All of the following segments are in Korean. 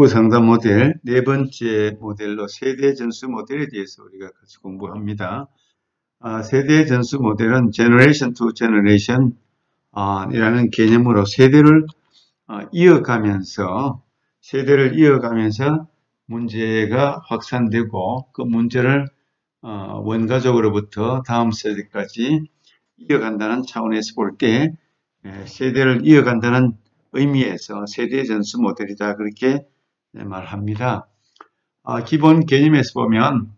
상담 모델 네 번째 모델로 세대 전수 모델에 대해서 우리가 같이 공부합니다. 세대 전수 모델은 Generation to Generation 이라는 개념으로 세대를 이어가면서 문제가 확산되고 그 문제를 원가족으로부터 다음 세대까지 이어간다는 차원에서 볼 때 세대를 이어간다는 의미에서 세대 전수 모델이다, 그렇게 말합니다. 기본 개념에서 보면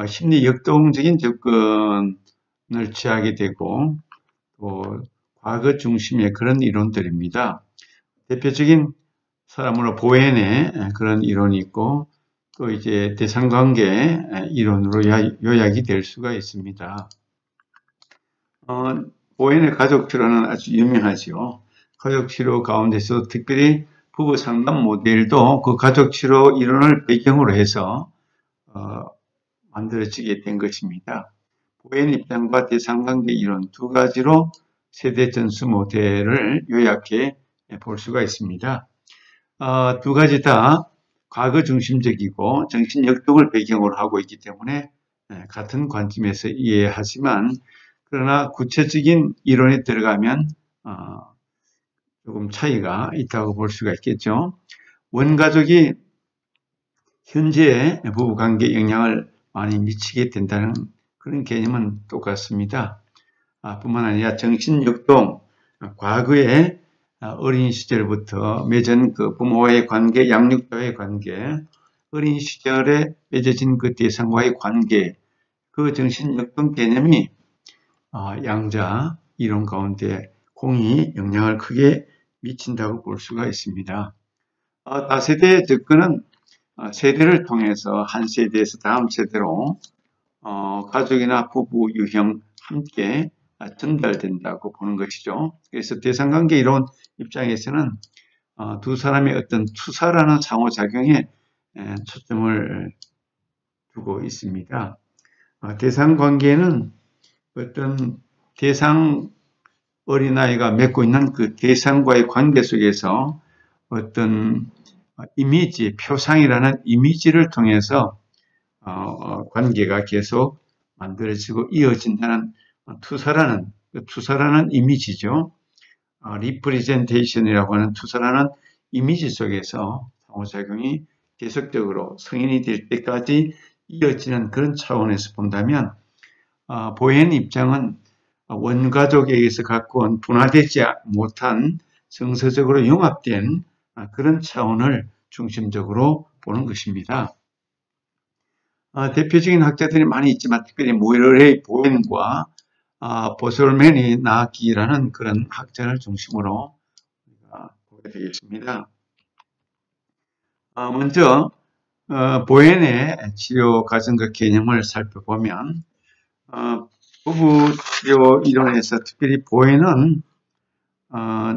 심리 역동적인 접근을 취하게 되고 또 과거 중심의 그런 이론들입니다. 대표적인 사람으로 보앤의 그런 이론이 있고 또 이제 대상관계 이론으로 요약이 될 수가 있습니다. 보앤의 가족치료는 아주 유명하죠. 가족치료 가운데서 특별히 부부 상담 모델도 그 가족치료 이론을 배경으로 해서 만들어지게 된 것입니다. 보앤 입장과 대상관계 이론 두 가지로 세대 전수 모델을 요약해 볼 수가 있습니다. 두 가지 다 과거 중심적이고 정신 역동을 배경으로 하고 있기 때문에 같은 관점에서 이해하지만, 그러나 구체적인 이론에 들어가면 조금 차이가 있다고 볼 수가 있겠죠. 원가족이 현재의 부부관계에 영향을 많이 미치게 된다는 그런 개념은 똑같습니다. 뿐만 아니라 정신역동, 과거에 어린 시절부터 맺은 그 부모와의 관계, 양육자와의 관계, 어린 시절에 맺어진 그 대상과의 관계, 그 정신역동 개념이 양자 이론 가운데 공히 영향을 크게 미친다고 볼 수가 있습니다. 다세대 접근은 세대를 통해서 한 세대에서 다음 세대로 가족이나 부부, 유형 함께 전달된다고 보는 것이죠. 그래서 대상관계 이론 입장에서는 두 사람의 어떤 투사라는 상호작용에 초점을 두고 있습니다. 대상관계는 어떤 대상 어린아이가 맺고 있는 그 대상과의 관계 속에서 어떤 이미지, 표상이라는 이미지를 통해서 관계가 계속 만들어지고 이어진다는 투사라는 이미지죠. 리프레젠테이션이라고 하는 투사라는 이미지 속에서 상호작용이 계속적으로 성인이 될 때까지 이어지는 그런 차원에서 본다면, 보앤 입장은 원가족에 의해서 갖고 온 분화되지 못한 정서적으로 융합된 그런 차원을 중심적으로 보는 것입니다. 대표적인 학자들이 많이 있지만 특별히 모이러레이 보앤과 보솔메니 나기라는 그런 학자를 중심으로 보게 되겠습니다. 먼저 보앤의 치료 과정과 개념을 살펴보면, 부부 치료 이론에서 특별히 보앤은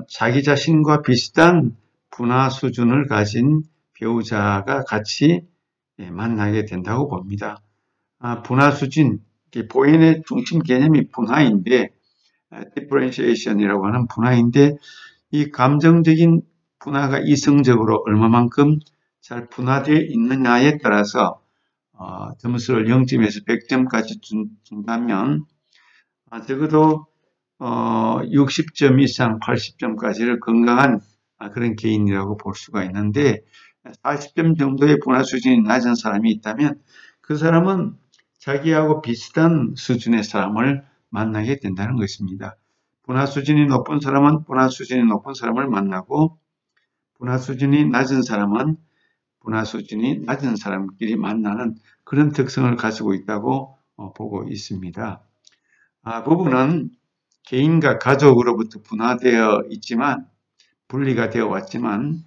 자기 자신과 비슷한 분화 수준을 가진 배우자가 같이 만나게 된다고 봅니다. 분화 수준, 보앤의 중심 개념이 분화인데, differentiation이라고 하는 분화인데, 이 감정적인 분화가 이성적으로 얼마만큼 잘 분화되어 있느냐에 따라서 점수를 0점에서 100점까지 준다면 적어도 60점 이상 80점까지를 건강한 그런 개인이라고 볼 수가 있는데, 40점 정도의 분화 수준이 낮은 사람이 있다면 그 사람은 자기하고 비슷한 수준의 사람을 만나게 된다는 것입니다. 분화 수준이 높은 사람은 분화 수준이 높은 사람을 만나고, 분화 수준이 낮은 사람은 분화 수준이 낮은 사람끼리 만나는 그런 특성을 가지고 있다고 보고 있습니다. 부부는 개인과 가족으로부터 분화되어 있지만, 분리가 되어 왔지만,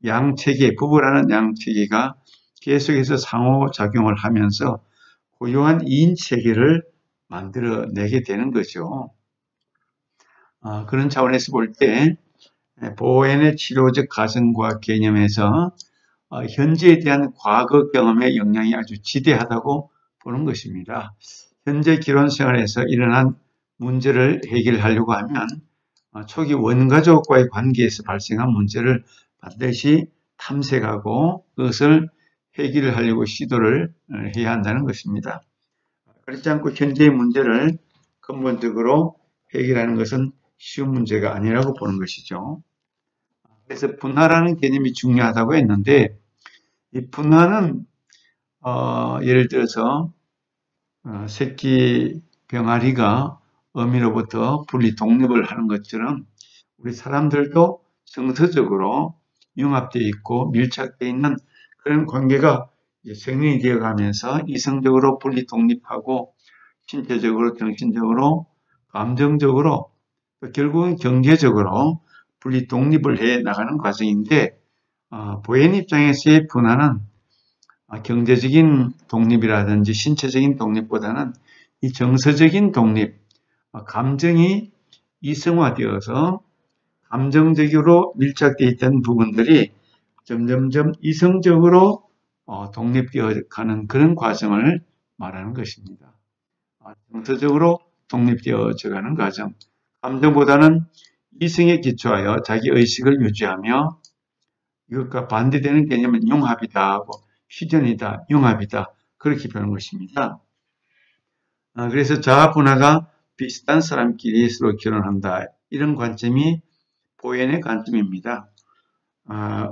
양체계, 부부라는 양체계가 계속해서 상호작용을 하면서 고유한 이인체계를 만들어내게 되는 거죠. 그런 차원에서 볼 때 보앤의 치료적 가정과 개념에서 현재에 대한 과거 경험의 영향이 아주 지대하다고 보는 것입니다. 현재 기론 생활에서 일어난 문제를 해결하려고 하면 초기 원가족과의 관계에서 발생한 문제를 반드시 탐색하고 그것을 해결을 하려고 시도를 해야 한다는 것입니다. 그렇지 않고 현재의 문제를 근본적으로 해결하는 것은 쉬운 문제가 아니라고 보는 것이죠. 그래서 분화라는 개념이 중요하다고 했는데 이 분화는 예를 들어서 새끼 병아리가 어미로부터 분리 독립을 하는 것처럼 우리 사람들도 정서적으로 융합되어 있고 밀착되어 있는 그런 관계가 성인이 되어가면서 이성적으로 분리 독립하고 신체적으로, 정신적으로, 감정적으로, 결국은 경제적으로 분리 독립을 해 나가는 과정인데 보행 입장에서의 분화는 경제적인 독립이라든지 신체적인 독립보다는 이 정서적인 독립, 감정이 이성화되어서 감정적으로 밀착되어 있던 부분들이 점점점 이성적으로 독립되어 가는 그런 과정을 말하는 것입니다. 정서적으로 독립되어져 가는 과정. 감정보다는 이성에 기초하여 자기 의식을 유지하며 이것과 반대되는 개념은 융합이다 하고 휴전이다, 융합이다 그렇게 보는 것입니다. 그래서 자아 분화가 비슷한 사람끼리 서로 결혼한다 이런 관점이 보현의 관점입니다.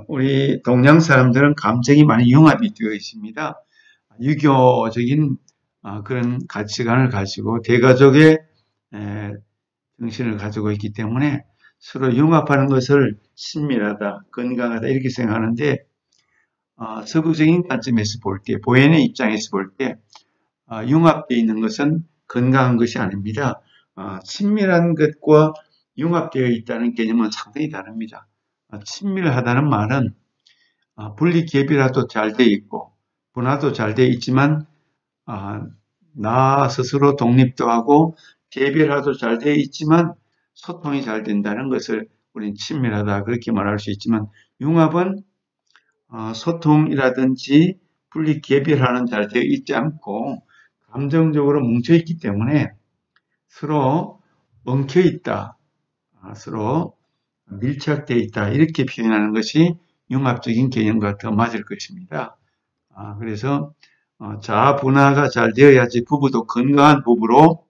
우리 동양 사람들은 감정이 많이 융합이 되어 있습니다. 유교적인 그런 가치관을 가지고 대가족의 정신을 가지고 있기 때문에 서로 융합하는 것을 친밀하다, 건강하다 이렇게 생각하는데 서구적인 관점에서 볼 때, 보현의 입장에서 볼 때 융합되어 있는 것은 건강한 것이 아닙니다. 친밀한 것과 융합되어 있다는 개념은 상당히 다릅니다. 친밀하다는 말은 분리개별화도 잘 되어 있고 분화도 잘 되어 있지만 나 스스로 독립도 하고 개별화도 잘 되어 있지만 소통이 잘 된다는 것을 우리는 친밀하다 그렇게 말할 수 있지만 융합은 소통이라든지 분리개별화는 잘 되어 있지 않고 감정적으로 뭉쳐있기 때문에 서로 엉켜있다, 서로 밀착되어 있다 이렇게 표현하는 것이 융합적인 개념과 더 맞을 것입니다. 그래서 자아 분화가 잘 되어야지 부부도 건강한 부부로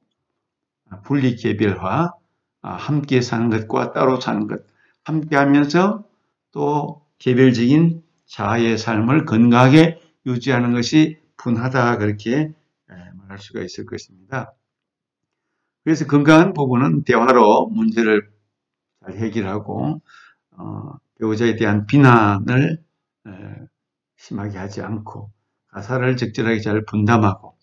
분리개별화, 함께 사는 것과 따로 사는 것, 함께 하면서 또 개별적인 자아의 삶을 건강하게 유지하는 것이 분하다 그렇게 말할 수가 있을 것입니다. 그래서 건강한 부부는 대화로 문제를 잘 해결하고 배우자에 대한 비난을 심하게 하지 않고 가사를 적절하게 잘 분담하고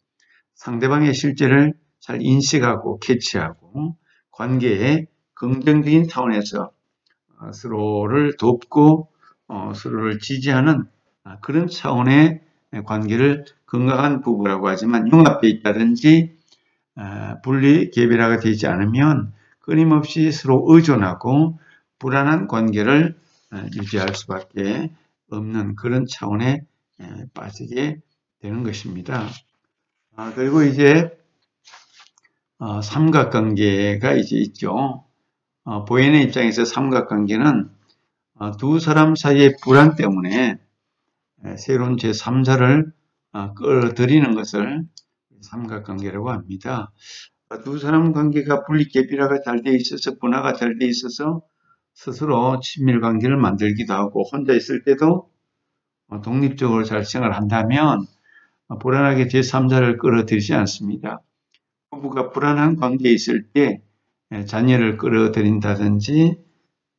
상대방의 실제를 잘 인식하고 캐치하고 관계에 긍정적인 차원에서 서로를 돕고 서로를 지지하는 그런 차원의 관계를 건강한 부부라고 하지만 융합되어 있다든지 분리 개별화가 되지 않으면 끊임없이 서로 의존하고 불안한 관계를 유지할 수밖에 없는 그런 차원에 빠지게 되는 것입니다. 그리고 이제 삼각관계가 이제 있죠. 보현의 입장에서 삼각관계는 두 사람 사이의 불안 때문에 새로운 제3자를 끌어들이는 것을 삼각관계라고 합니다. 두 사람 관계가 분리개별화가 잘 돼 있어서 분화가 잘 돼 있어서 스스로 친밀관계를 만들기도 하고 혼자 있을 때도 독립적으로 잘 생활한다면 불안하게 제3자를 끌어들이지 않습니다. 부부가 불안한 관계에 있을 때 자녀를 끌어들인다든지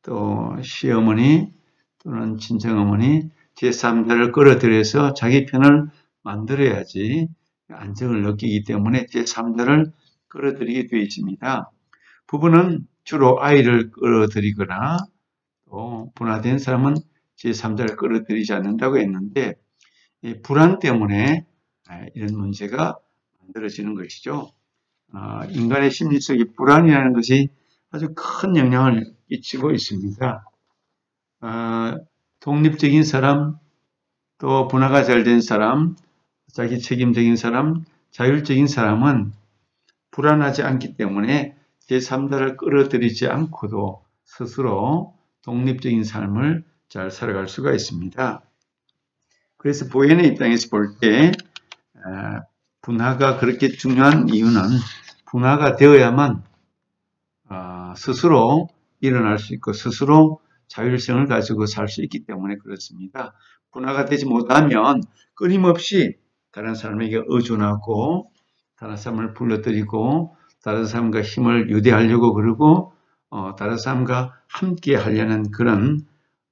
또 시어머니 또는 친정어머니 제3자를 끌어들여서 자기 편을 만들어야지 안정을 느끼기 때문에 제3자를 끌어들이게 되어 있습니다. 부부는 주로 아이를 끌어들이거나 또 분화된 사람은 제3자를 끌어들이지 않는다고 했는데 불안 때문에 이런 문제가 만들어지는 것이죠. 인간의 심리 속에 불안이라는 것이 아주 큰 영향을 끼치고 있습니다. 독립적인 사람, 또 분화가 잘 된 사람, 자기 책임적인 사람, 자율적인 사람은 불안하지 않기 때문에 제3자를 끌어들이지 않고도 스스로 독립적인 삶을 잘 살아갈 수가 있습니다. 그래서 보현의 입장에서 볼 때 분화가 그렇게 중요한 이유는 분화가 되어야만 스스로 일어날 수 있고 스스로 자율성을 가지고 살 수 있기 때문에 그렇습니다. 분화가 되지 못하면 끊임없이 다른 사람에게 의존하고 다른 사람을 불러들이고 다른 사람과 힘을 유대하려고 그러고 다른 사람과 함께 하려는 그런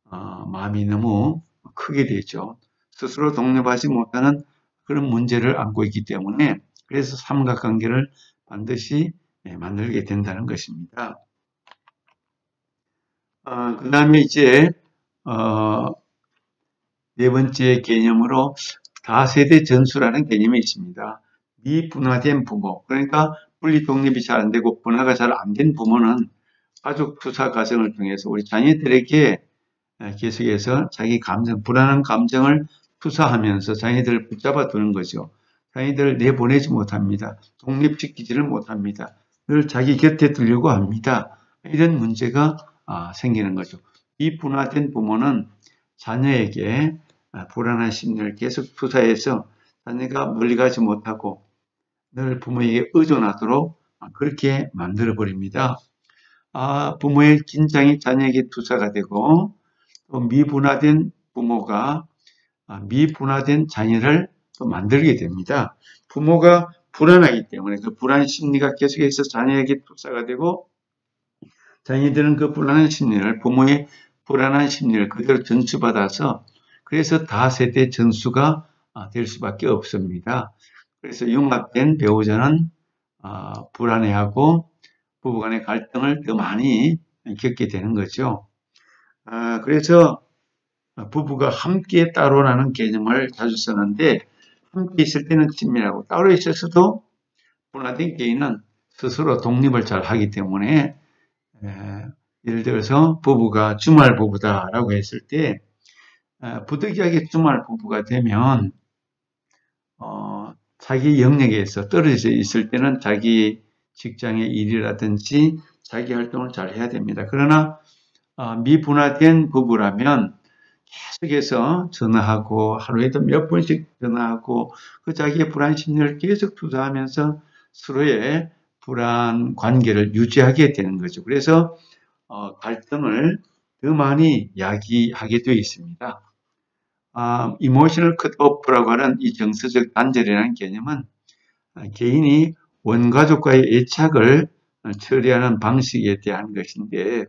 마음이 너무 크게 되죠. 스스로 독립하지 못하는 그런 문제를 안고 있기 때문에 그래서 삼각관계를 반드시 만들게 된다는 것입니다. 그 다음에 이제 네 번째 개념으로 다세대 전수라는 개념이 있습니다. 미분화된 부모, 그러니까 분리 독립이 잘 안 되고 분화가 잘 안 된 부모는 가족 투사 과정을 통해서 우리 자녀들에게 계속해서 자기 감정, 불안한 감정을 투사하면서 자녀들을 붙잡아 두는 거죠. 자녀들을 내보내지 못합니다. 독립시키지를 못합니다. 늘 자기 곁에 두려고 합니다. 이런 문제가 생기는 거죠. 이 분화된 부모는 자녀에게 불안한 심리를 계속 투사해서 자녀가 멀리 가지 못하고 늘 부모에게 의존하도록 그렇게 만들어 버립니다. 부모의 긴장이 자녀에게 투사가 되고 또 미분화된 부모가 미분화된 자녀를 또 만들게 됩니다. 부모가 불안하기 때문에 그 불안 심리가 계속해서 자녀에게 투사가 되고 자녀들은 그 불안한 심리를 부모의 불안한 심리를 그대로 전수받아서 그래서 다세대 전수가 될 수밖에 없습니다. 그래서 융합된 배우자는 불안해하고 부부간의 갈등을 더 많이 겪게 되는 거죠. 그래서 부부가 함께 따로라는 개념을 자주 쓰는데 함께 있을 때는 친밀하고 따로 있어서도 분화된 개인은 스스로 독립을 잘 하기 때문에 예를 들어서 부부가 주말 부부다라고 했을 때 부득이하게 주말 부부가 되면 자기 영역에서 떨어져 있을 때는 자기 직장의 일이라든지 자기 활동을 잘 해야 됩니다. 그러나 미분화된 부부라면 계속해서 전화하고 하루에도 몇 번씩 전화하고 그 자기의 불안 심리를 계속 투자하면서 서로의 불안 관계를 유지하게 되는 거죠. 그래서 갈등을 더 많이 야기하게 되어 있습니다. Emotional cut-off라고 하는 이 정서적 단절이라는 개념은 개인이 원가족과의 애착을 처리하는 방식에 대한 것인데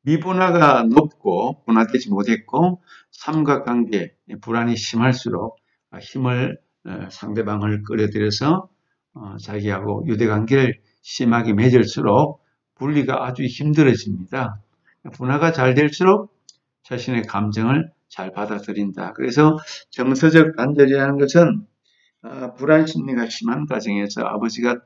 미분화가 높고 분화되지 못했고 삼각관계 불안이 심할수록 힘을 상대방을 끌어들여서 자기하고 유대관계를 심하게 맺을수록 분리가 아주 힘들어집니다. 분화가 잘 될수록 자신의 감정을 잘 받아들인다. 그래서 정서적 단절이라는 것은 불안 심리가 심한 가정에서 아버지가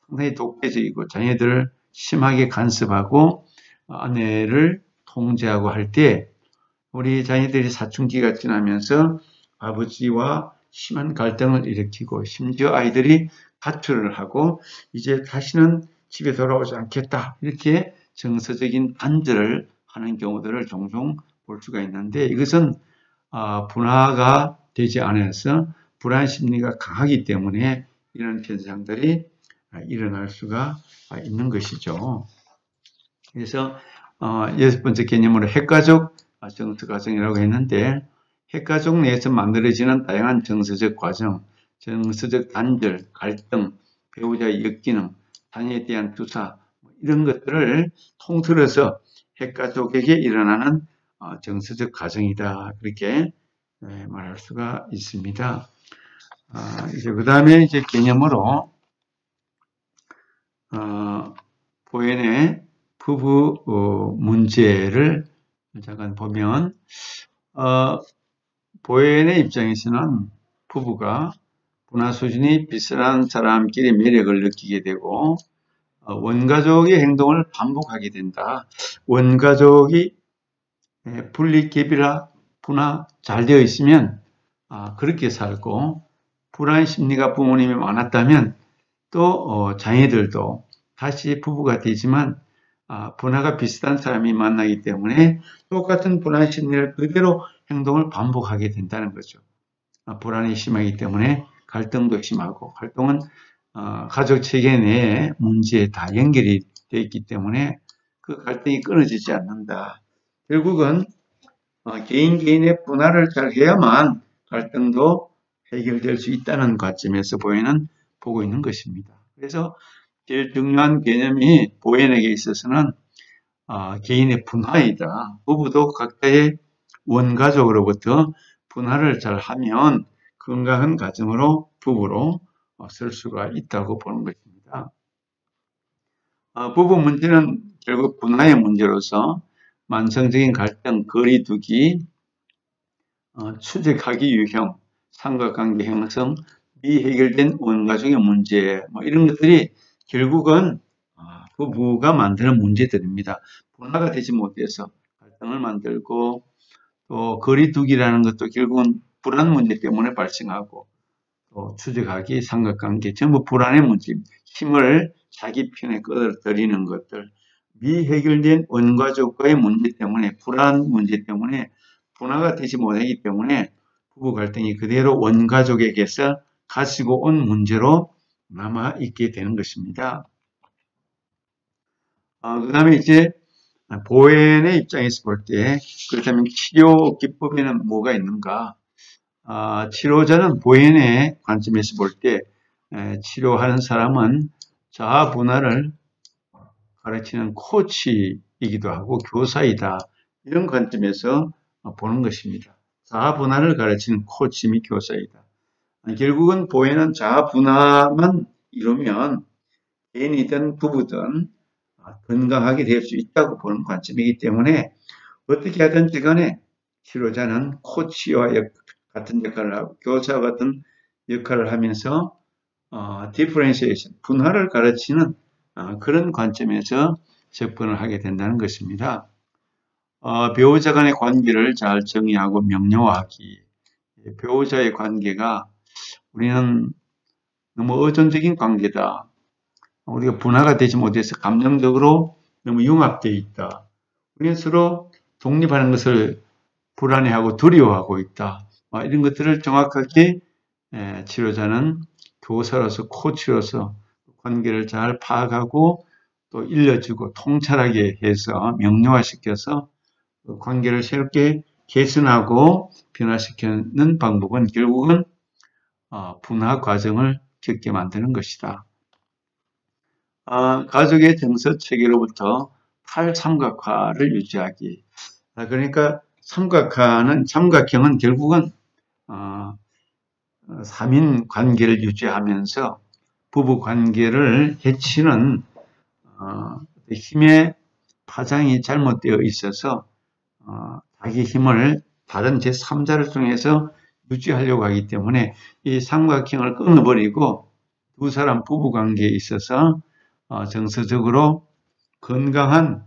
상당히 독재적이고 자녀들을 심하게 간섭하고 아내를 통제하고 할 때 우리 자녀들이 사춘기가 지나면서 아버지와 심한 갈등을 일으키고 심지어 아이들이 가출을 하고 이제 다시는 집에 돌아오지 않겠다 이렇게 정서적인 단절을 하는 경우들을 종종 볼 수가 있는데 이것은 분화가 되지 않아서 불안 심리가 강하기 때문에 이런 현상들이 일어날 수가 있는 것이죠. 그래서 여섯 번째 개념으로 핵가족 정서 과정이라고 했는데 핵가족 내에서 만들어지는 다양한 정서적 과정, 정서적 단절, 갈등, 배우자의 역기능, 자녀에 대한 투사 이런 것들을 통틀어서 핵가족에게 일어나는 정서적 과정이다 그렇게 말할 수가 있습니다. 이제 그 다음에 이제 개념으로 보현의 부부 문제를 잠깐 보면 보현의 입장에서는 부부가 분화 수준이 비슷한 사람끼리 매력을 느끼게 되고 원가족의 행동을 반복하게 된다. 원가족이 분리개비라 분화 잘 되어 있으면 그렇게 살고 불안 심리가 부모님이 많았다면 또 자녀들도 다시 부부가 되지만 분화가 비슷한 사람이 만나기 때문에 똑같은 불안 심리를 그대로 행동을 반복하게 된다는 거죠. 불안이 심하기 때문에 갈등도 심하고, 갈등은 가족 체계 내에 문제에 다 연결이 되어 있기 때문에 그 갈등이 끊어지지 않는다. 결국은 개인의 분할을 잘 해야만 갈등도 해결될 수 있다는 관점에서 보고 있는 것입니다. 그래서 제일 중요한 개념이 보현에게 있어서는 개인의 분화이다. 부부도 각자의 원가족으로부터 분할을 잘 하면 건강한 가정으로 부부로 설 수가 있다고 보는 것입니다. 부부 문제는 결국 분화의 문제로서 만성적인 갈등, 거리두기, 추적하기 유형, 삼각관계 형성, 미해결된 원가족의 문제, 이런 것들이 결국은 부부가 만드는 문제들입니다. 분화가 되지 못해서 갈등을 만들고, 또 거리두기라는 것도 결국은 불안 문제 때문에 발생하고, 또 추적하기, 삼각관계, 전부 불안의 문제입니다. 힘을 자기 편에 끌어들이는 것들, 미해결된 원가족과의 문제 때문에, 불안 문제 때문에 분화가 되지 못하기 때문에 부부 갈등이 그대로 원가족에게서 가지고 온 문제로 남아 있게 되는 것입니다. 그 다음에 이제 보현의 입장에서 볼 때, 그렇다면 치료 기법에는 뭐가 있는가? 치료자는 보현의 관점에서 볼 때 치료하는 사람은 자아 분할을 가르치는 코치이기도 하고 교사이다. 이런 관점에서 보는 것입니다. 자아 분할을 가르치는 코치 및 교사이다. 결국은 보현은 자아 분할만 이루면 개인이든 부부든 건강하게 될 수 있다고 보는 관점이기 때문에 어떻게 하든지 간에 치료자는 코치와 같은 역할을 하고 교사와 같은 역할을 하면서 디퍼런시에이션, 분할을 가르치는 그런 관점에서 접근을 하게 된다는 것입니다. 배우자 간의 관계를 잘 정의하고 명료하기. 배우자의 관계가 우리는 너무 의존적인 관계다. 우리가 분화가 되지 못해서 감정적으로 너무 융합되어 있다. 우리는 서로 독립하는 것을 불안해하고 두려워하고 있다. 이런 것들을 정확하게 치료자는 교사로서 코치로서 관계를 잘 파악하고 또 일러주고 통찰하게 해서 명료화시켜서 관계를 새롭게 개선하고 변화시키는 방법은 결국은 분화 과정을 겪게 만드는 것이다. 가족의 정서 체계로부터 탈삼각화를 유지하기. 그러니까 삼각형은 결국은 3인 관계를 유지하면서 부부 관계를 해치는 힘의 파장이 잘못되어 있어서 자기 힘을 다른 제3자를 통해서 유지하려고 하기 때문에 이 삼각형을 끊어버리고 두 사람 부부 관계에 있어서 정서적으로 건강한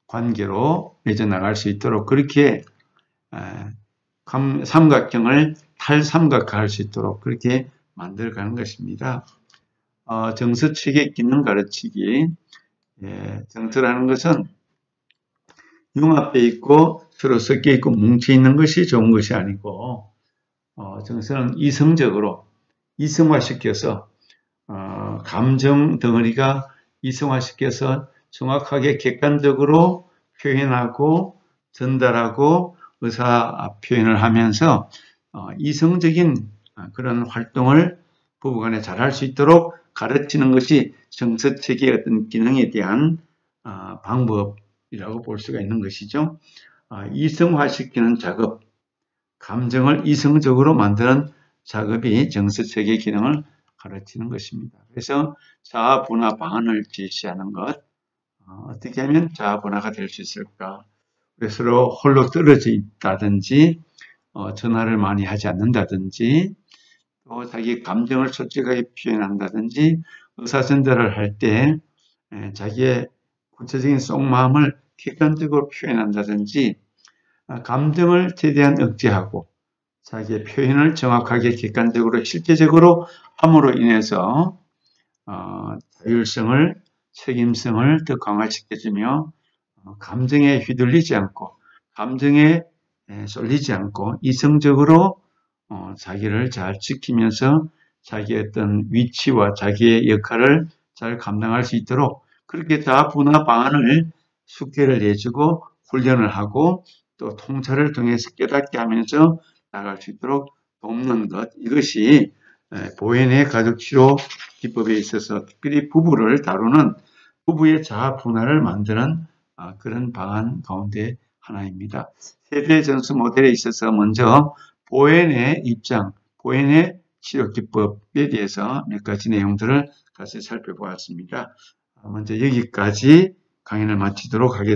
관계로 맺어나갈 수 있도록 그렇게 삼각형을 탈삼각화할 수 있도록 그렇게 만들어가는 것입니다. 정서체계 기능 가르치기. 정서라는 것은 융합되어 있고 서로 섞여 있고 뭉쳐 있는 것이 좋은 것이 아니고 정서는 이성적으로 이성화시켜서 감정 덩어리가 이성화시켜서 정확하게 객관적으로 표현하고 전달하고 의사 표현을 하면서 이성적인 그런 활동을 부부간에 잘할 수 있도록 가르치는 것이 정서체계의 어떤 기능에 대한 방법이라고 볼 수가 있는 것이죠. 이성화시키는 작업, 감정을 이성적으로 만드는 작업이 정서체계 기능을 가르치는 것입니다. 그래서 자아 분화 방안을 제시하는 것, 어떻게 하면 자아 분화가 될 수 있을까? 서로 홀로 떨어져 있다든지, 전화를 많이 하지 않는다든지, 또 자기 감정을 솔직하게 표현한다든지, 의사전달을 할 때 자기의 구체적인 속마음을 객관적으로 표현한다든지, 감정을 최대한 억제하고 자기의 표현을 정확하게 객관적으로 실제적으로 함으로 인해서 자율성을 책임성을 더 강화시켜주며 감정에 휘둘리지 않고 감정에 쏠리지 않고 이성적으로 자기를 잘 지키면서 자기의 어떤 위치와 자기의 역할을 잘 감당할 수 있도록 그렇게 다분화 방안을 숙계를 해주고 훈련을 하고 또 통찰을 통해서 깨닫게 하면서 나갈 수 있도록 돕는 것, 이것이 보현의 가족치료 기법에 있어서 특별히 부부를 다루는 부부의 자아 분할을 만드는 그런 방안 가운데 하나입니다. 세대 전수 모델에 있어서 먼저 보현의 입장, 보현의 치료 기법에 대해서 몇 가지 내용들을 같이 살펴보았습니다. 먼저 여기까지 강의를 마치도록 하겠습니다.